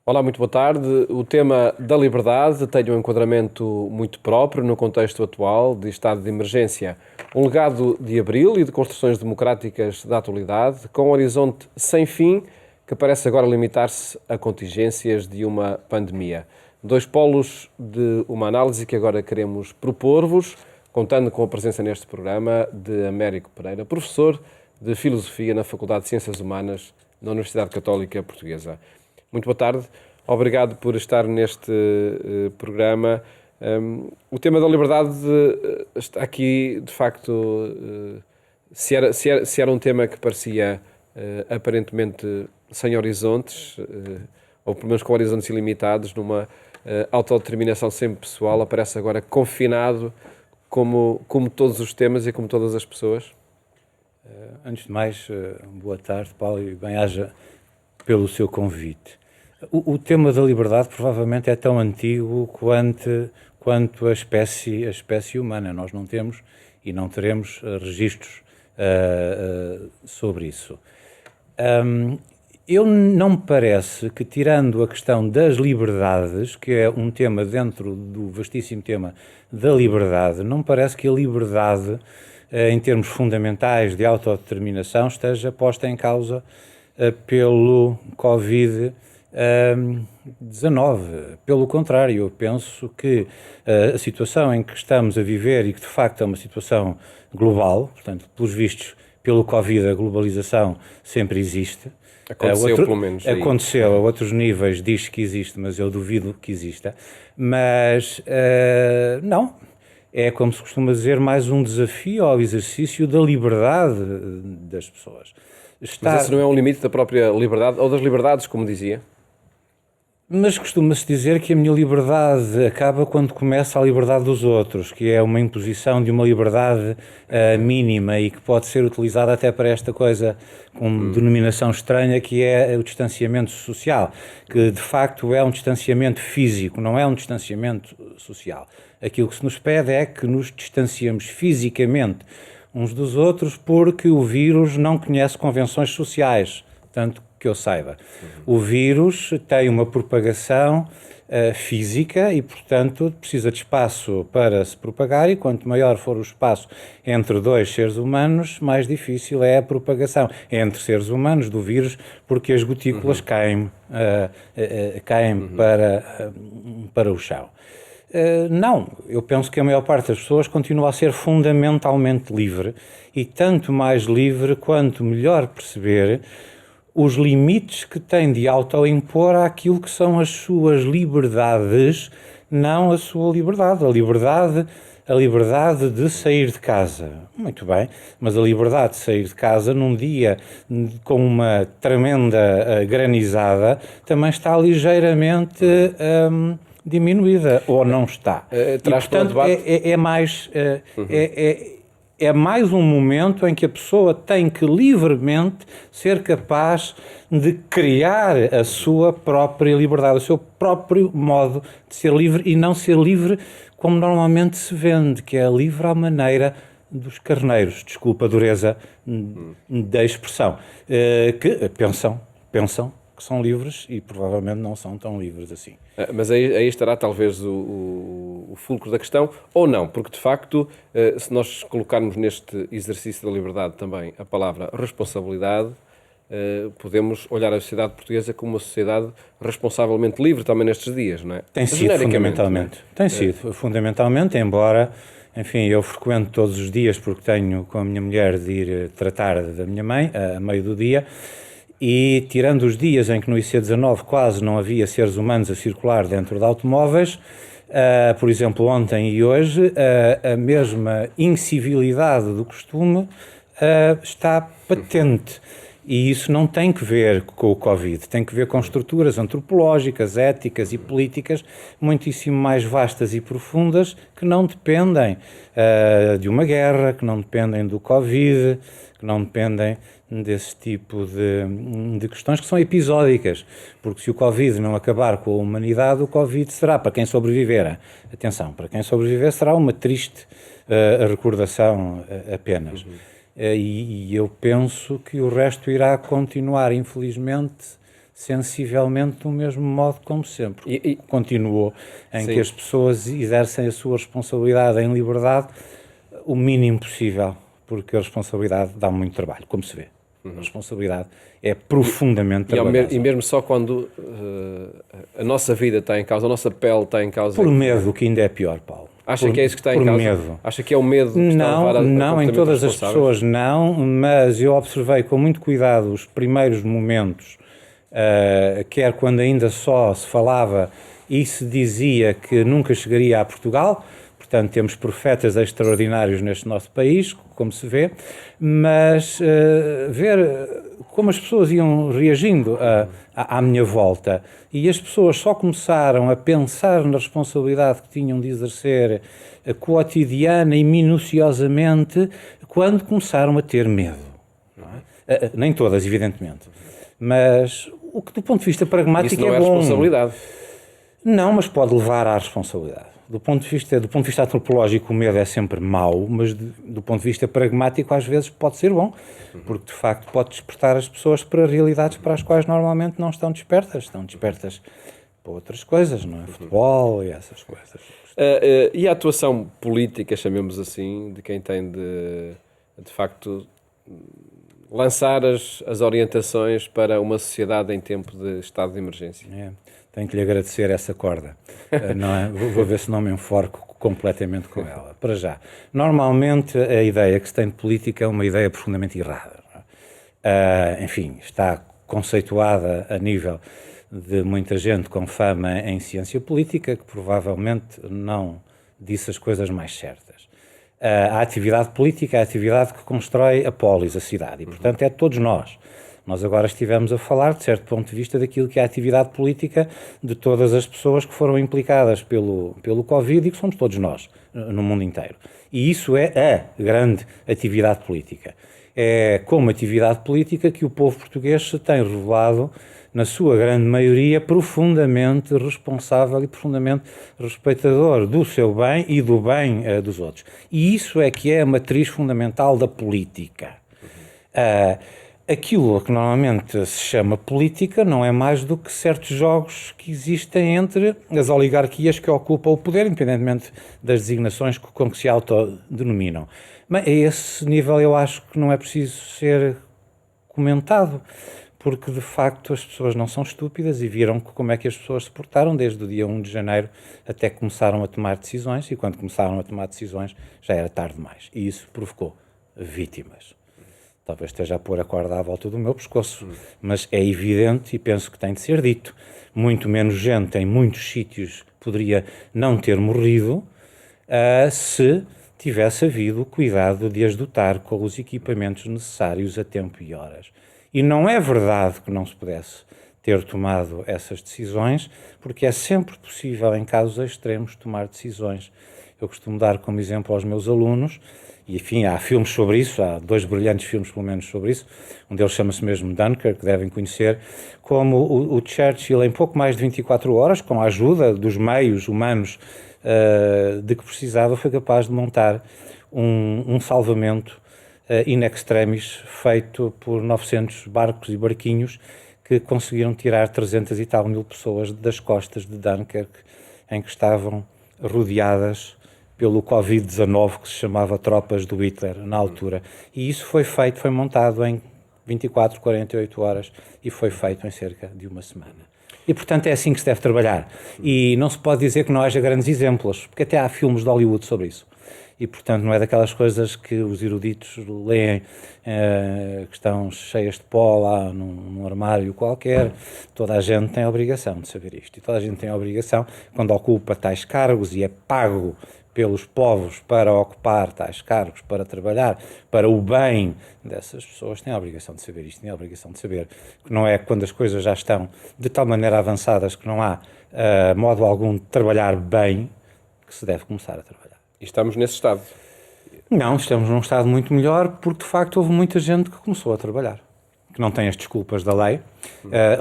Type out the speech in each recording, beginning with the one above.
Olá, muito boa tarde. O tema da liberdade tem um enquadramento muito próprio no contexto atual de estado de emergência. Um legado de abril e de construções democráticas da atualidade, com um horizonte sem fim que parece agora limitar-se a contingências de uma pandemia. Dois polos de uma análise que agora queremos propor-vos, contando com a presença neste programa de Américo Pereira, professor de Filosofia na Faculdade de Ciências Humanas da Universidade Católica Portuguesa. Muito boa tarde, obrigado por estar neste programa. O tema da liberdade está aqui, de facto, se era um tema que parecia aparentemente sem horizontes, ou pelo menos com horizontes ilimitados, numa autodeterminação sempre pessoal, aparece agora confinado como todos os temas e como todas as pessoas. Antes de mais, boa tarde, Paulo, e bem-aja pelo seu convite. O tema da liberdade provavelmente é tão antigo quanto a espécie humana. Nós não temos e não teremos registros sobre isso. Eu não me parece que, tirando a questão das liberdades, que é um tema dentro do vastíssimo tema da liberdade, não me parece que a liberdade, em termos fundamentais de autodeterminação, esteja posta em causa pelo Covid-19. Pelo contrário, eu penso que a situação em que estamos a viver e que de facto é uma situação global, portanto, pelos vistos, pelo Covid a globalização sempre existe. Aconteceu, pelo menos. Aconteceu a outros níveis, diz que existe, mas eu duvido que exista. Mas não, é como se costuma dizer, mais um desafio ao exercício da liberdade das pessoas. Mas esse não é um limite da própria liberdade, ou das liberdades, como dizia? Mas costuma-se dizer que a minha liberdade acaba quando começa a liberdade dos outros, que é uma imposição de uma liberdade mínima e que pode ser utilizada até para esta coisa com denominação estranha, que é o distanciamento social, que de facto é um distanciamento físico, não é um distanciamento social. Aquilo que se nos pede é que nos distanciemos fisicamente uns dos outros, porque o vírus não conhece convenções sociais, tanto que eu saiba. O vírus tem uma propagação física e, portanto, precisa de espaço para se propagar, e quanto maior for o espaço entre dois seres humanos, mais difícil é a propagação entre seres humanos do vírus, porque as gotículas caem para o chão. Não, eu penso que a maior parte das pessoas continua a ser fundamentalmente livre, e tanto mais livre quanto melhor perceber os limites que tem de autoimpor àquilo que são as suas liberdades, não a sua liberdade. A liberdade de sair de casa. Muito bem, mas a liberdade de sair de casa num dia com uma tremenda granizada também está ligeiramente diminuída, ou não está. E, portanto, é mais um momento em que a pessoa tem que livremente ser capaz de criar a sua própria liberdade, o seu próprio modo de ser livre, e não ser livre como normalmente se vende, que é livre à maneira dos carneiros, desculpa a dureza da expressão, que pensam que são livres e provavelmente não são tão livres assim. Mas aí estará talvez o fulcro da questão, ou não, porque de facto, se nós colocarmos neste exercício da liberdade também a palavra responsabilidade, podemos olhar a sociedade portuguesa como uma sociedade responsavelmente livre também nestes dias, não é? Tem sido fundamentalmente. Tem sido fundamentalmente, embora, enfim, eu frequento todos os dias porque tenho com a minha mulher de ir tratar da minha mãe a meio do dia. E tirando os dias em que no IC19 quase não havia seres humanos a circular dentro de automóveis, por exemplo, ontem e hoje, a mesma incivilidade do costume está patente. E isso não tem que ver com o Covid, tem que ver com estruturas antropológicas, éticas e políticas muitíssimo mais vastas e profundas, que não dependem de uma guerra, que não dependem do Covid, que não dependem desse tipo de questões que são episódicas, porque se o Covid não acabar com a humanidade, o Covid será, para quem sobreviver, atenção, para quem sobreviver será uma triste recordação apenas. E eu penso que o resto irá continuar, infelizmente, sensivelmente do mesmo modo como sempre. E continuou, em sim, que as pessoas exercem a sua responsabilidade em liberdade o mínimo possível, porque a responsabilidade dá muito trabalho, como se vê. A responsabilidade é profundamente trabalhosa. e mesmo só quando a nossa vida está em causa, a nossa pele está em causa. Por medo, que ainda é pior, Paulo. Acha que é isso que está em por causa? medo. Acha que é o medo que está a levar a Não, em comportamentos todas as responsáveis? pessoas não, mas eu observei com muito cuidado os primeiros momentos, quer quando ainda só se falava e se dizia que nunca chegaria a Portugal. Portanto, temos profetas extraordinários neste nosso país, como se vê, mas ver como as pessoas iam reagindo à minha volta, e as pessoas só começaram a pensar na responsabilidade que tinham de exercer cotidiana e minuciosamente quando começaram a ter medo. Não é? Nem todas, evidentemente, mas o que do ponto de vista pragmático Isso não é bom. responsabilidade. Não, mas pode levar à responsabilidade. Do ponto de vista antropológico, o medo é sempre mau, mas do ponto de vista pragmático, às vezes pode ser bom, porque de facto pode despertar as pessoas para realidades para as quais normalmente não estão despertas para outras coisas, não é? Futebol e essas coisas. E a atuação política, chamemos assim, de quem tem de facto lançar as orientações para uma sociedade em tempo de estado de emergência? Tenho que lhe agradecer essa corda, não é? Vou ver se não me enforco completamente com ela. Para já, normalmente a ideia que se tem de política é uma ideia profundamente errada. Enfim, está conceituada a nível de muita gente com fama em ciência política, que provavelmente não disse as coisas mais certas. A atividade política é a atividade que constrói a polis, a cidade, e portanto é de todos nós. Nós agora estivemos a falar, de certo ponto de vista, daquilo que é a atividade política de todas as pessoas que foram implicadas pelo Covid e que somos todos nós, no mundo inteiro. E isso é a grande atividade política. É como atividade política que o povo português se tem revelado, na sua grande maioria, profundamente responsável e profundamente respeitador do seu bem e do bem dos outros. E isso é que é a matriz fundamental da política. Aquilo que normalmente se chama política não é mais do que certos jogos que existem entre as oligarquias que ocupam o poder, independentemente das designações com que se autodenominam. Mas a esse nível eu acho que não é preciso ser comentado, porque de facto as pessoas não são estúpidas e viram como é que as pessoas se portaram desde o dia 1 de janeiro até que começaram a tomar decisões, e quando começaram a tomar decisões já era tarde demais. E isso provocou vítimas. Talvez esteja a pôr a corda à volta do meu pescoço, mas é evidente e penso que tem de ser dito. Muito menos gente em muitos sítios poderia não ter morrido se tivesse havido o cuidado de as dotar com os equipamentos necessários a tempo e horas. E não é verdade que não se pudesse ter tomado essas decisões, porque é sempre possível, em casos extremos, tomar decisões. Eu costumo dar como exemplo aos meus alunos, e enfim, há filmes sobre isso, há 2 brilhantes filmes pelo menos sobre isso, um deles chama-se mesmo Dunkirk, que devem conhecer, como o Churchill, em pouco mais de 24 horas, com a ajuda dos meios humanos de que precisava, foi capaz de montar um salvamento in extremis, feito por 900 barcos e barquinhos que conseguiram tirar 300 e tal mil pessoas das costas de Dunkirk, em que estavam rodeadas pelo Covid-19, que se chamava tropas do Hitler na altura. E isso foi feito, foi montado em 24, 48 horas e foi feito em cerca de uma semana. E, portanto, é assim que se deve trabalhar. E não se pode dizer que não haja grandes exemplos, porque até há filmes de Hollywood sobre isso. E, portanto, não é daquelas coisas que os eruditos leem, que estão cheias de pó lá num armário qualquer. Toda a gente tem a obrigação de saber isto. E toda a gente tem a obrigação, quando ocupa tais cargos e é pago pelos povos para ocupar tais cargos, para trabalhar para o bem dessas pessoas, tem a obrigação de saber isto, tem a obrigação de saber que não é quando as coisas já estão de tal maneira avançadas que não há modo algum de trabalhar bem que se deve começar a trabalhar. E estamos nesse estado? Não, estamos num estado muito melhor porque de facto houve muita gente que começou a trabalhar, que não tem as desculpas da lei,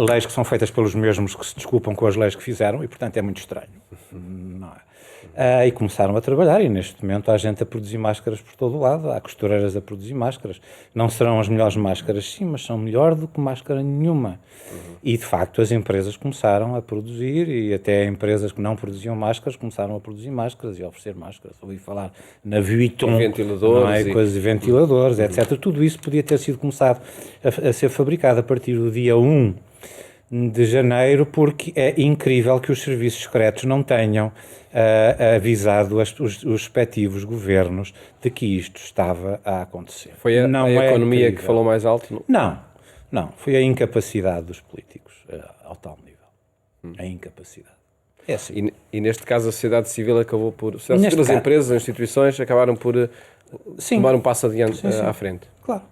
leis que são feitas pelos mesmos que se desculpam com as leis que fizeram e portanto é muito estranho. Não é? E começaram a trabalhar, e neste momento há gente a produzir máscaras por todo o lado, há costureiras a produzir máscaras. Não serão as melhores máscaras, sim, mas são melhor do que máscara nenhuma. E, de facto, as empresas começaram a produzir, e até empresas que não produziam máscaras começaram a produzir máscaras e a oferecer máscaras. Ouvi falar na Vuitton, ventiladores, coisas de ventiladores, etc. Tudo isso podia ter sido começado a ser fabricado a partir do dia 1 de janeiro, porque é incrível que os serviços secretos não tenham avisado os respectivos governos de que isto estava a acontecer. Foi a economia incrível que falou mais alto? Não. Foi a incapacidade dos políticos ao tal nível. A incapacidade. É assim. E neste caso a sociedade civil acabou por... As empresas, as instituições acabaram por tomar um passo adiante à frente. Claro.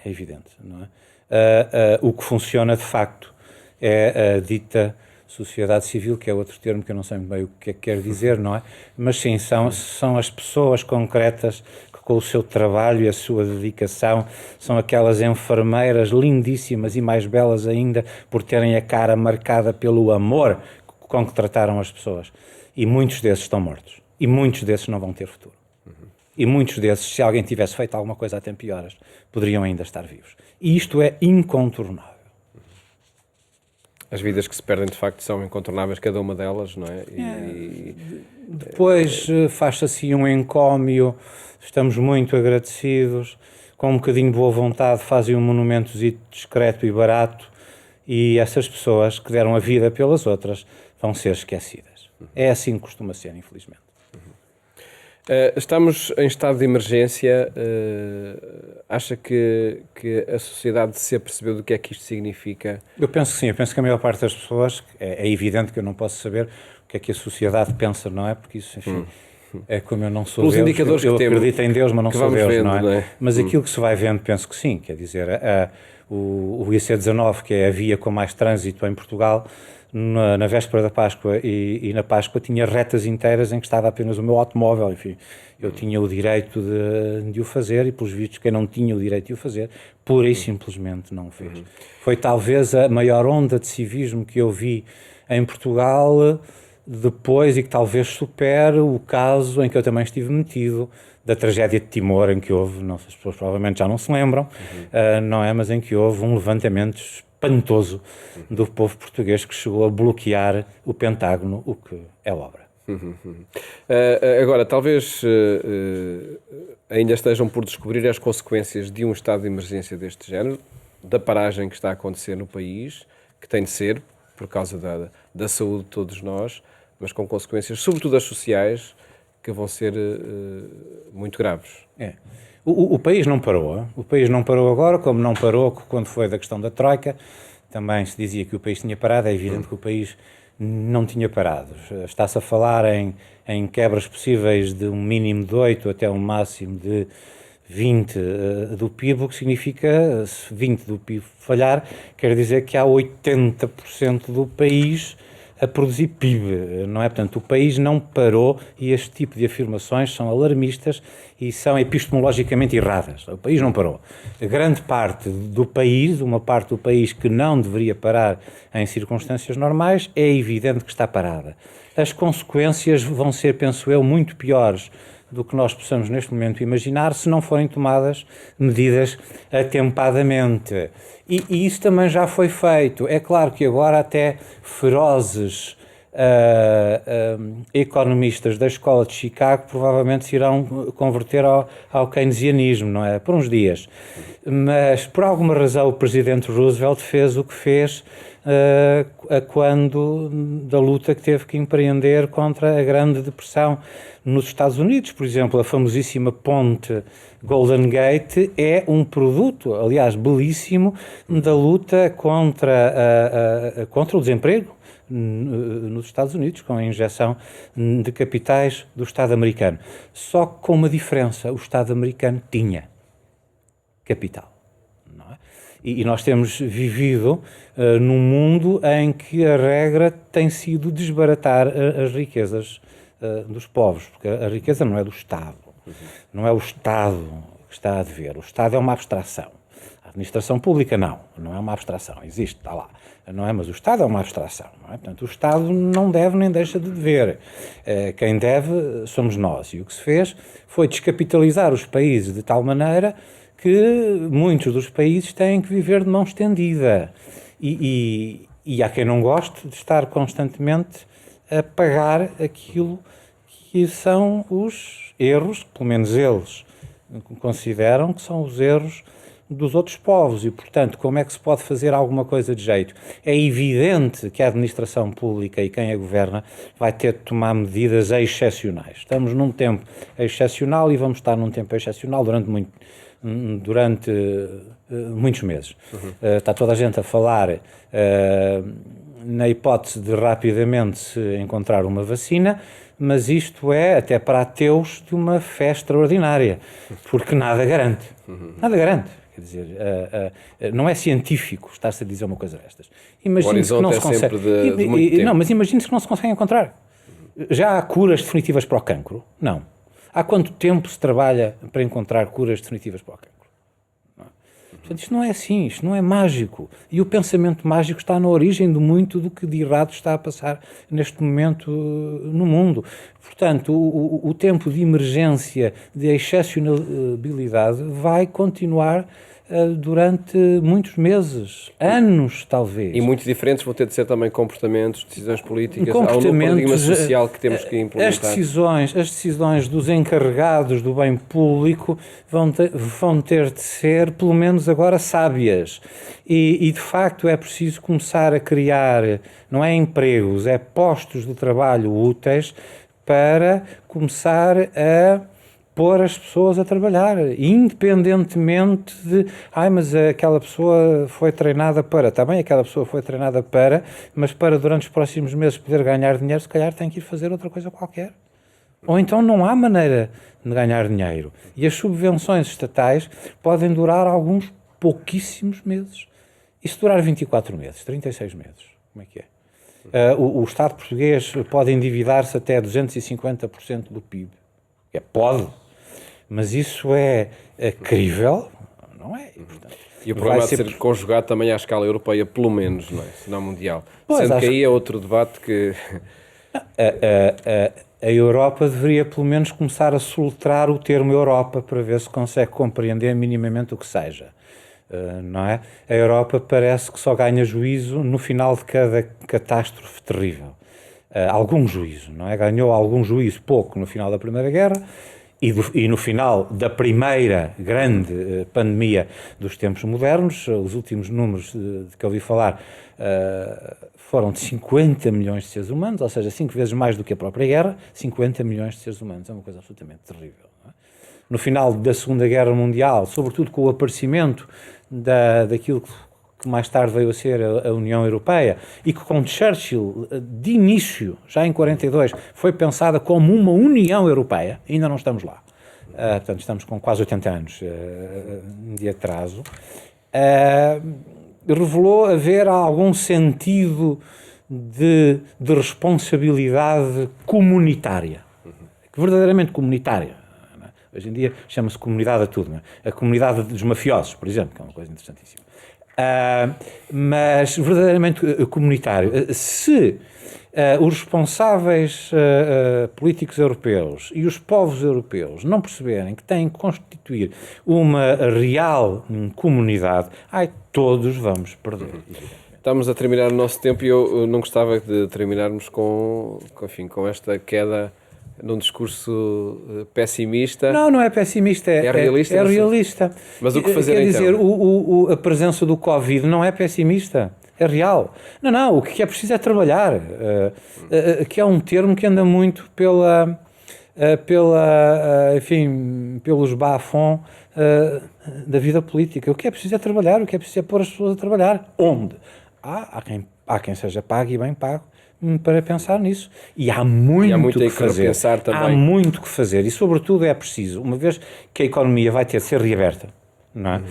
É evidente, não é? O que funciona de facto é a dita sociedade civil, que é outro termo que eu não sei bem o que é que quer dizer, não é? Mas sim, são as pessoas concretas que, com o seu trabalho e a sua dedicação, são aquelas enfermeiras lindíssimas e mais belas ainda por terem a cara marcada pelo amor com que trataram as pessoas. E muitos desses estão mortos. E muitos desses não vão ter futuro. E muitos desses, se alguém tivesse feito alguma coisa a tempo e horas, poderiam ainda estar vivos. E isto é incontornável. As vidas que se perdem, de facto, são incontornáveis, cada uma delas, não é? Depois faz-se assim um encómio, estamos muito agradecidos, com um bocadinho de boa vontade fazem um monumento discreto e barato, e essas pessoas que deram a vida pelas outras vão ser esquecidas. É assim que costuma ser, infelizmente. Estamos em estado de emergência. Acha que a sociedade se apercebeu do que é que isto significa? Eu penso que sim, eu penso que a maior parte das pessoas, é evidente que eu não posso saber o que é que a sociedade pensa, não é? Porque isso, enfim, é como eu não sou Pelos Deus, indicadores eu que acredito temos, em Deus, mas não sou Deus, vendo, não é? Não é? Mas aquilo que se vai vendo, penso que sim, quer dizer, o IC19, que é a via com mais trânsito em Portugal, na véspera da Páscoa e na Páscoa tinha retas inteiras em que estava apenas o meu automóvel, enfim, eu tinha o direito de o fazer e, pelos vistos, quem não tinha o direito de o fazer, pura e simplesmente não o fez. Foi talvez a maior onda de civismo que eu vi em Portugal depois, e que talvez supere o caso em que eu também estive metido, da tragédia de Timor, em que houve, não sei, as pessoas provavelmente já não se lembram, não é, mas em que houve um levantamento espantoso do povo português que chegou a bloquear o Pentágono, o que é obra. Agora, talvez ainda estejam por descobrir as consequências de um estado de emergência deste género, da paragem que está a acontecer no país, que tem de ser, por causa da saúde de todos nós, mas com consequências, sobretudo as sociais, que vão ser muito graves. O país não parou. O país não parou agora, como não parou quando foi da questão da Troika. Também se dizia que o país tinha parado. É evidente que o país não tinha parado. Está-se a falar em quebras possíveis de um mínimo de 8 até um máximo de 20 do PIB, o que significa, se 20 do PIB falhar, quer dizer que há 80% do país a produzir PIB, não é? Portanto, o país não parou, e este tipo de afirmações são alarmistas e são epistemologicamente erradas. O país não parou. A grande parte do país, uma parte do país que não deveria parar em circunstâncias normais, é evidente que está parada. As consequências vão ser, penso eu, muito piores do que nós possamos neste momento imaginar se não forem tomadas medidas atempadamente. E isso também já foi feito. É claro que agora até ferozes economistas da escola de Chicago provavelmente se irão converter ao keynesianismo, não é? Por uns dias. Mas, por alguma razão, o presidente Roosevelt fez o que fez quando da luta que teve que empreender contra a Grande Depressão nos Estados Unidos. Por exemplo, a famosíssima ponte Golden Gate é um produto, aliás, belíssimo, da luta contra o desemprego nos Estados Unidos, com a injeção de capitais do Estado americano. Só com uma diferença: o Estado americano tinha capital. Não é? E nós temos vivido num mundo em que a regra tem sido desbaratar as riquezas dos povos, porque a riqueza não é do Estado, não é o Estado que está a dever. O Estado é uma abstração. A administração pública não é uma abstração, existe, está lá. Não é? Mas o Estado é uma abstração. Não é? Portanto, o Estado não deve nem deixa de dever. Quem deve somos nós. E o que se fez foi descapitalizar os países de tal maneira que muitos dos países têm que viver de mão estendida. E há quem não goste de estar constantemente a pagar aquilo que são os erros, pelo menos eles consideram que são os erros dos outros povos e, portanto, como é que se pode fazer alguma coisa de jeito? É evidente que a administração pública e quem a governa vai ter de tomar medidas excepcionais. Estamos num tempo excepcional e vamos estar num tempo excepcional durante muitos meses. Está toda a gente a falar na hipótese de rapidamente se encontrar uma vacina, mas isto é, até para ateus, de uma fé extraordinária, porque nada garante. Nada garante. Quer dizer, não é científico estar-se a dizer uma coisa destas. Imagine-se que não se consegue. Mas imagine-se que não se consegue encontrar. Já há curas definitivas para o cancro? Não. Há quanto tempo se trabalha para encontrar curas definitivas para o cancro? Portanto, isto não é assim, isto não é mágico. E o pensamento mágico está na origem de muito do que de errado está a passar neste momento no mundo. Portanto, o tempo de emergência, de excepcionalidade, vai continuar durante muitos meses, anos talvez. E muito diferentes vão ter de ser também comportamentos, decisões políticas, há um novo paradigma social que temos que implementar. As decisões dos encarregados do bem público vão ter de ser, pelo menos agora, sábias. E de facto é preciso começar a criar, não é empregos, é postos de trabalho úteis para começar a pôr as pessoas a trabalhar, independentemente de mas aquela pessoa foi treinada para, está bem, aquela pessoa foi treinada para, mas para durante os próximos meses poder ganhar dinheiro, se calhar tem que ir fazer outra coisa qualquer. Ou então não há maneira de ganhar dinheiro. E as subvenções estatais podem durar alguns pouquíssimos meses. E se durar 24 meses, 36 meses, como é que é? O Estado português pode endividar-se até 250% do PIB. Pode. Mas isso é crível? Não é. E o problema há de ser conjugado também à escala europeia, pelo menos, não é? Se não mundial. Pois, sendo que aí é outro debate que... A Europa deveria pelo menos começar a soletrar o termo Europa para ver se consegue compreender minimamente o que seja. Não é? A Europa parece que só ganha juízo no final de cada catástrofe terrível. Algum juízo, não é? Ganhou algum juízo, pouco, no final da Primeira Guerra e no final da primeira grande pandemia dos tempos modernos. Os últimos números de que eu ouvi falar foram de 50 milhões de seres humanos, ou seja, 5 vezes mais do que a própria guerra, 50 milhões de seres humanos. É uma coisa absolutamente terrível. Não é? No final da Segunda Guerra Mundial, sobretudo com o aparecimento daquilo que mais tarde veio a ser a União Europeia, e que com Churchill, de início, já em 42, foi pensada como uma União Europeia, ainda não estamos lá. Portanto, estamos com quase 80 anos de atraso. Revelou haver algum sentido de responsabilidade comunitária, verdadeiramente comunitária. Hoje em dia chama-se comunidade a tudo. Não é? A comunidade dos mafiosos, por exemplo, que é uma coisa interessantíssima. Mas verdadeiramente comunitário. Se os responsáveis políticos europeus e os povos europeus não perceberem que têm que constituir uma real comunidade, todos vamos perder. Estamos a terminar o nosso tempo e eu não gostava de terminarmos com esta queda num discurso pessimista. Não é pessimista, é realista. É realista. Mas o que fazer quer então? Dizer, a presença do Covid não é pessimista, é real. Não, o que é preciso é trabalhar, que é um termo que anda muito pelos bas-fonds da vida política. O que é preciso é trabalhar, o que é preciso é pôr as pessoas a trabalhar. Onde? Há quem seja pago e bem pago para pensar nisso. E há muito que fazer. Também. Há muito que fazer. E, sobretudo, é preciso, uma vez que a economia vai ter de ser reaberta, não é?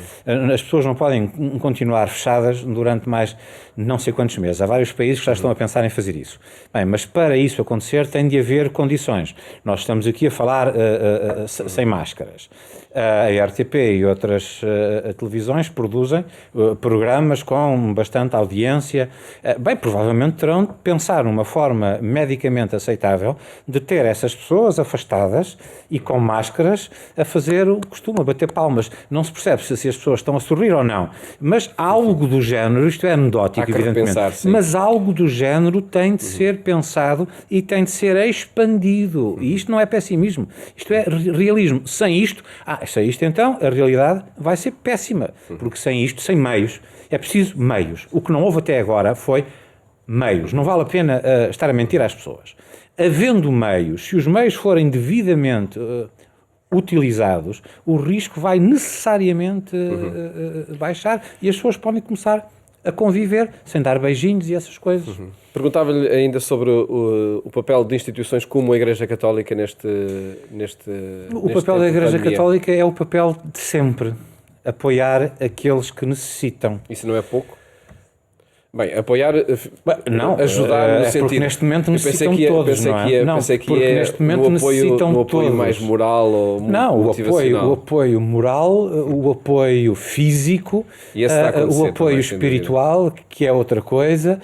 As pessoas não podem continuar fechadas durante mais não sei quantos meses. Há vários países que já estão a pensar em fazer isso. Bem, mas para isso acontecer tem de haver condições. Nós estamos aqui a falar sem máscaras. A RTP e outras televisões produzem programas com bastante audiência. Bem, provavelmente terão de pensar numa forma medicamente aceitável de ter essas pessoas afastadas e com máscaras a fazer o costume, a bater palmas. Não se percebe se as pessoas estão a sorrir ou não, mas algo do género, isto é anedótico, evidentemente, repensar, mas algo do género tem de ser pensado e tem de ser expandido. E isto não é pessimismo, isto é realismo. Sem isto, então, a realidade vai ser péssima, porque sem isto, sem meios, é preciso meios. O que não houve até agora foi meios. Não vale a pena estar a mentir às pessoas. Havendo meios, se os meios forem devidamente utilizados, o risco vai necessariamente baixar e as pessoas podem começar a conviver sem dar beijinhos e essas coisas. Perguntava-lhe ainda sobre o papel de instituições como a Igreja Católica neste O papel da Igreja Católica é o papel de sempre, apoiar aqueles que necessitam. Isso não é pouco? Bem, apoiar, não, ajudar no sentido... Porque neste momento necessitam todos, não é? Pensei que no apoio mais moral ou motivacional. O apoio moral, o apoio físico, o apoio espiritual, que é outra coisa,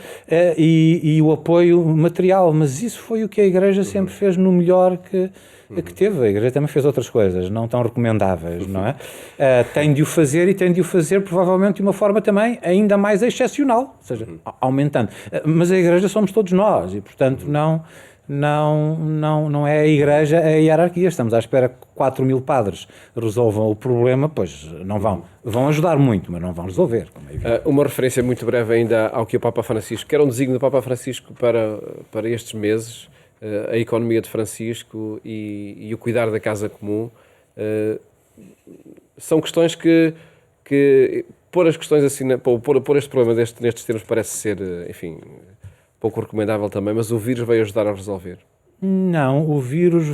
e o apoio material. Mas isso foi o que a Igreja sempre fez no melhor que teve. A Igreja também fez outras coisas, não tão recomendáveis, não é? Tem de o fazer e tem de o fazer provavelmente de uma forma também ainda mais excepcional, ou seja, aumentando. Mas a Igreja somos todos nós e, portanto, não é a Igreja, é a hierarquia. Estamos à espera que 4.000 padres resolvam o problema, pois não vão. Vão ajudar muito, mas não vão resolver. Como é uma referência muito breve ainda ao que o Papa Francisco, que era um desígnio do Papa Francisco para estes meses, a economia de Francisco e o cuidar da casa comum, são questões que pôr as questões assim, pôr este problema nestes termos parece ser, enfim, pouco recomendável também, mas o vírus veio ajudar a resolver. Não, o vírus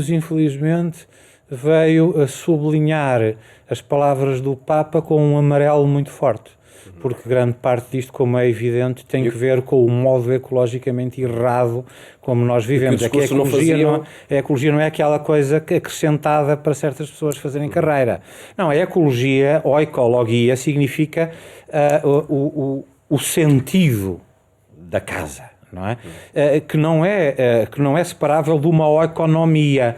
infelizmente veio a sublinhar as palavras do Papa com um amarelo muito forte. Porque grande parte disto, como é evidente, tem que ver com o modo ecologicamente errado como nós vivemos. É que a ecologia não é aquela coisa acrescentada para certas pessoas fazerem carreira. Não, a ecologia ou ecologia significa o sentido da casa. Não é? Que não é separável de uma oeconomia,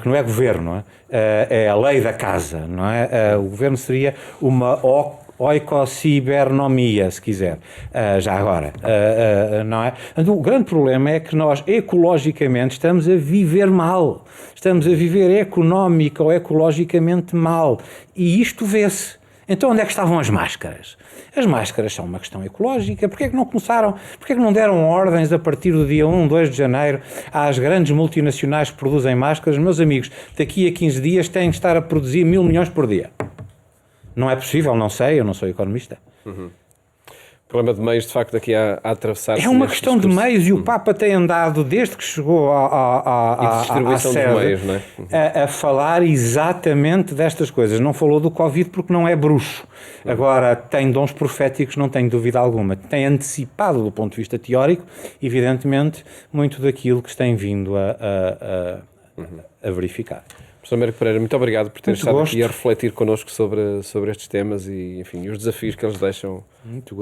que não é governo, é a lei da casa, não é? O governo seria uma oicocibernomia, se quiser, já agora, não é? O grande problema é que nós, ecologicamente, estamos a viver mal, estamos a viver económica ou ecologicamente mal, e isto vê-se. Então onde é que estavam as máscaras? As máscaras são uma questão ecológica. Porquê é que não começaram, porquê é que não deram ordens a partir do dia 1, 2 de janeiro às grandes multinacionais que produzem máscaras? Meus amigos, daqui a 15 dias têm que estar a produzir 1.000 milhões por dia. Não é possível, não sei, eu não sou economista. O problema de meios, de facto, aqui a atravessar... É uma questão de meios e o Papa tem andado, desde que chegou à distribuição dos meios, não é? a falar exatamente destas coisas. Não falou do Covid porque não é bruxo. Agora, tem dons proféticos, não tenho dúvida alguma. Tem antecipado, do ponto de vista teórico, evidentemente, muito daquilo que se tem vindo a verificar. Professor Américo Pereira, muito obrigado por ter estado aqui a refletir connosco sobre estes temas e, enfim, os desafios que eles deixam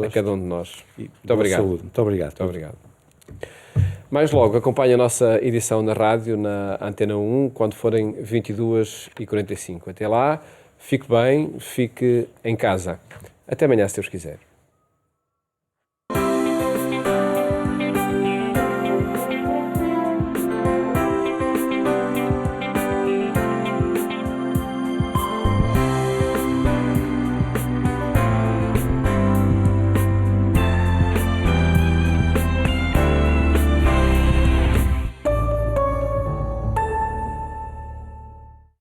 a cada um de nós. Muito obrigado. Saúde. Muito obrigado. Muito obrigado. Mais logo, acompanhe a nossa edição na rádio, na Antena 1, quando forem 22h45. Até lá, fique bem, fique em casa. Até amanhã, se Deus quiser.